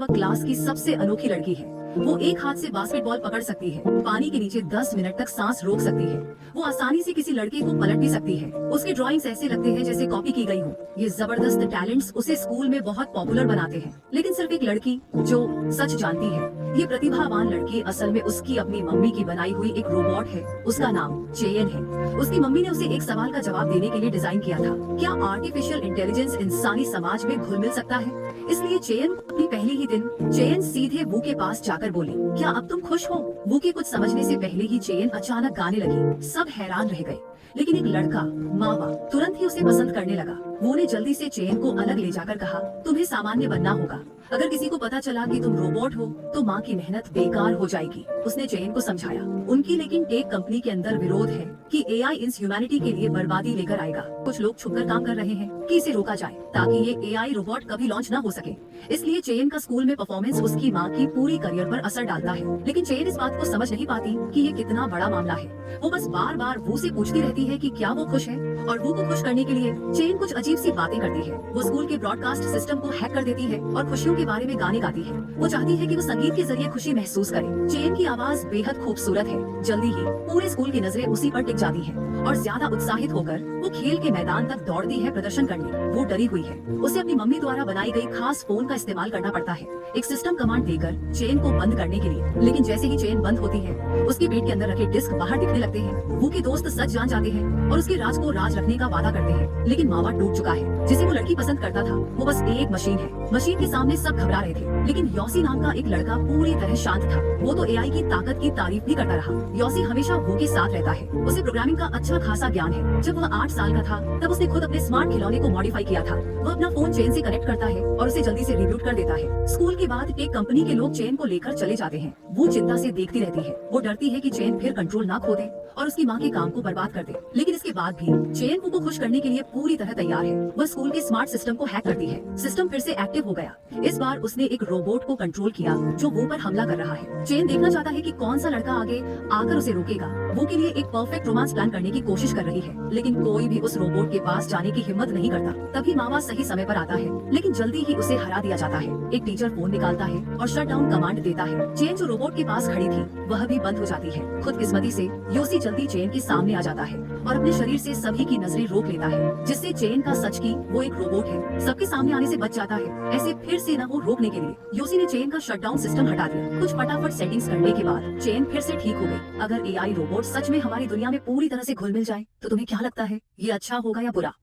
वह क्लास की सबसे अनोखी लड़की है। वो एक हाथ से बास्केटबॉल पकड़ सकती है, पानी के नीचे 10 मिनट तक सांस रोक सकती है। वो आसानी से किसी लड़के को पलट भी सकती है। उसके ड्राइंग्स ऐसे लगते हैं जैसे कॉपी की गई हो। ये जबरदस्त टैलेंट्स उसे स्कूल में बहुत पॉपुलर बनाते हैं। लेकिन सिर्फ एक लड़की जो सच जानती है, ये प्रतिभावान लड़की असल में उसकी अपनी मम्मी की बनाई हुई एक रोबोट है। उसका नाम चेयन है। उसकी मम्मी ने उसे एक सवाल का जवाब देने के लिए डिजाइन किया था, क्या आर्टिफिशियल इंटेलिजेंस इंसानी समाज में घुल मिल सकता है? इसलिए चेयन अपनी पहले ही दिन चेयन सीधे वू के पास जाकर बोली, क्या अब तुम खुश हो? वू के कुछ समझने से पहले ही चेयन अचानक गाने लगी। सब हैरान रह गए, लेकिन एक लड़का मावा तुरंत ही उसे पसंद करने लगा। वो ने जल्दी से चेयन को अलग ले जाकर कहा, तुम्हें सामान्य बनना होगा। अगर किसी को पता चला कि तुम रोबोट हो तो माँ की मेहनत बेकार हो जाएगी। उसने चेयन को समझाया। उनकी लेकिन टेक कंपनी के अंदर विरोध है कि एआई इस ह्यूमैनिटी के लिए बर्बादी लेकर आएगा। कुछ लोग छुपकर काम कर रहे हैं कि इसे रोका जाए ताकि ये एआई रोबोट कभी लॉन्च न हो सके। इसलिए चेयन का स्कूल में परफॉर्मेंस उसकी माँ की पूरी करियर पर असर डालता है। लेकिन चेयन इस बात को समझ नहीं पाती कि ये कितना बड़ा मामला है। वो बस बार बार वो से पूछती रहती है कि क्या वो खुश है, और वो को खुश करने के लिए चेयन कुछ अजीब सी बातें करती है। वो स्कूल के ब्रॉडकास्ट सिस्टम को हैक कर देती है और खुशियों के बारे में गाने गाती है। वो चाहती है कि वो संगीत के जरिए खुशी महसूस करे। चेयन की आवाज बेहद खूबसूरत है। जल्दी ही पूरे स्कूल की नजरें उसी पर टिक जाती है और ज्यादा उत्साहित होकर वो खेल के मैदान तक दौड़ती है प्रदर्शन करने। वो डरी हुई है। उसे अपनी मम्मी द्वारा बनाई गई खास फोन का इस्तेमाल करना पड़ता है, एक सिस्टम कमांड देकर चेन को बंद करने के लिए। लेकिन जैसे ही चेन बंद होती है, उसके पेट के अंदर रखे डिस्क बाहर दिखने लगते हैं। वो के दोस्त सच जान जाते हैं और उसके राज को राज रखने का वादा करते हैं। लेकिन मावा टूट चुका है। जिसे वो लड़की पसंद करता था, वो बस एक मशीन है। मशीन के सामने सब घबरा रहे थे, लेकिन योसी नाम का एक लड़का पूरी तरह शांत था। वो तो एआई की ताकत की तारीफ भी करता रहा। योसी हमेशा वो के साथ रहता है। उसे प्रोग्रामिंग का अच्छा खासा ज्ञान है। जब वह 8 साल का था, तब उसने खुद अपने स्मार्ट खिलौने को मॉडिफाई किया था। वह अपना फोन चेन से कनेक्ट करता है और उसे जल्दी से रिबूट कर देता है। स्कूल के बाद टेक कंपनी के लोग चेन को लेकर चले जाते हैं। वो चिंता से देखती रहती है। वो डरती है कि चेन फिर कंट्रोल ना खो दे और उसकी माँ के काम को बर्बाद कर दे। लेकिन इसके बाद भी चेन वो को खुश करने के लिए पूरी तरह तैयार है। वह स्कूल के स्मार्ट सिस्टम को हैक करती है। सिस्टम फिर से एक्टिव हो गया। इस बार उसने एक रोबोट को कंट्रोल किया जो वो पर हमला कर रहा है। चेन देखना चाहता है कि कौन सा लड़का आगे आकर उसे रोकेगा। वो के लिए एक परफेक्ट रोमांस प्लान करने की कोशिश कर रही है, लेकिन कोई भी उस रोबोट के पास जाने की हिम्मत नहीं करता। तभी मावा सही समय पर आता है, लेकिन जल्दी ही उसे हरा दिया जाता है। एक टीचर फोन निकालता है और शट डाउन कमांड देता है। चेन जो रोबोट के पास खड़ी थी, वह भी बंद हो जाती है। खुदकिस्मती से योसी जल्दी चेन के सामने आ जाता है और अपने शरीर से सभी की नजरें रोक लेता है, जिससे चेन का सच की वो एक रोबोट है सबके सामने आने से बच जाता है। ऐसे फिर से न वो रोकने के लिए योसी ने चेन का शटडाउन सिस्टम हटा दिया। कुछ फटाफट सेटिंग्स करने के बाद चेन फिर से ठीक हो गई। अगर एआई रोबोट सच में हमारी दुनिया में पूरी तरह से घुल मिल जाए तो तुम्हें क्या लगता है, ये अच्छा होगा या बुरा?